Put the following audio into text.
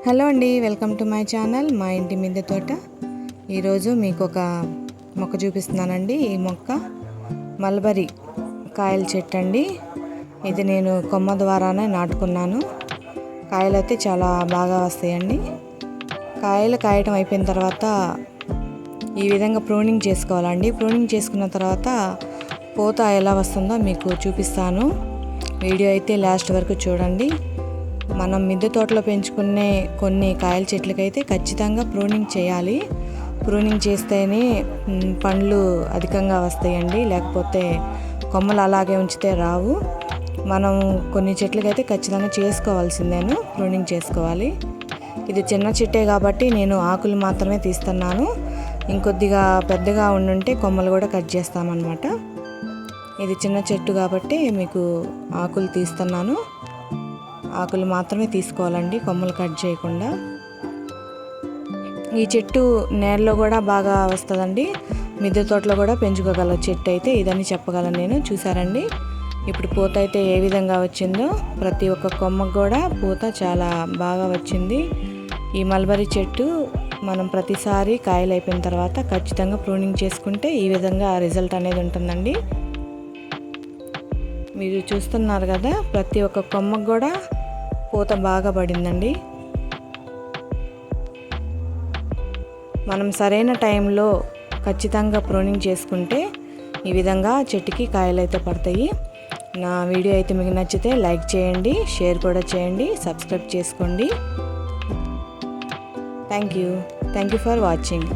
Hello అండి, welcome to my channel మా ఇంటి మిద్దె తోట. ఈరోజు మీకు ఒక మొక్క చూపిస్తున్నానండి. ఈ మొక్క మల్బరీ కాయల చెట్టు అండి. ఇది నేను కొమ్మ ద్వారానే నాటుకున్నాను. కాయలు అయితే చాలా బాగా వస్తాయండి. కాయలు కాయటం అయిపోయిన తర్వాత ఈ విధంగా ప్రూనింగ్ చేసుకోవాలండి. ప్రూనింగ్ చేసుకున్న తర్వాత పూత ఎలా వస్తుందో మీకు చూపిస్తాను. వీడియో అయితే లాస్ట్ వరకు చూడండి. మనం మిద్దె తోటలో పెంచుకునే కొన్ని కాయల చెట్లకైతే ఖచ్చితంగా ప్రూనింగ్ చేయాలి. ప్రూనింగ్ చేస్తేనే పండ్లు అధికంగా వస్తాయండి, లేకపోతే కొమ్మలు అలాగే ఉంచితే రావు. మనం కొన్ని చెట్లకైతే ఖచ్చితంగా చేసుకోవాల్సిందేను, ప్రూనింగ్ చేసుకోవాలి. ఇది చిన్న చెట్టే కాబట్టి నేను ఆకులు మాత్రమే తీస్తున్నాను. ఇంకొద్దిగా పెద్దగా ఉండుంటే కొమ్మలు కూడా కట్ చేస్తామన్నమాట. ఇది చిన్న చెట్టు కాబట్టి మీకు ఆకులు తీస్తున్నాను. ఆకులు మాత్రమే తీసుకోవాలండి, కొమ్మలు కట్ చేయకుండా. ఈ చెట్టు నేలలో కూడా బాగా వస్తుందండి. మిద్దె తోటలో కూడా పెంచుకోగల చెట్టు అయితే ఇదని చెప్పగలను నేను. చూసారండి ఇప్పుడు పూత అయితే ఏ విధంగా వచ్చిందో. ప్రతి ఒక్క కొమ్మకు కూడా పూత చాలా బాగా వచ్చింది. ఈ మల్బరీ చెట్టు మనం ప్రతిసారి కాయలు అయిపోయిన తర్వాత ఖచ్చితంగా ప్రూనింగ్ చేసుకుంటే ఈ విధంగా రిజల్ట్ అనేది ఉంటుందండి. మీరు చూస్తున్నారు కదా, ప్రతి ఒక్క కొమ్మకు కూడా పూత బాగా పడిందండి. మనం సరైన టైంలో ఖచ్చితంగా ప్రూనింగ్ చేసుకుంటే ఈ విధంగా చెట్టుకి కాయలు అయితే పడతాయి. నా వీడియో అయితే మీకు నచ్చితే లైక్ చేయండి, షేర్ కూడా చేయండి, సబ్స్క్రైబ్ చేసుకోండి. Thank you for watching.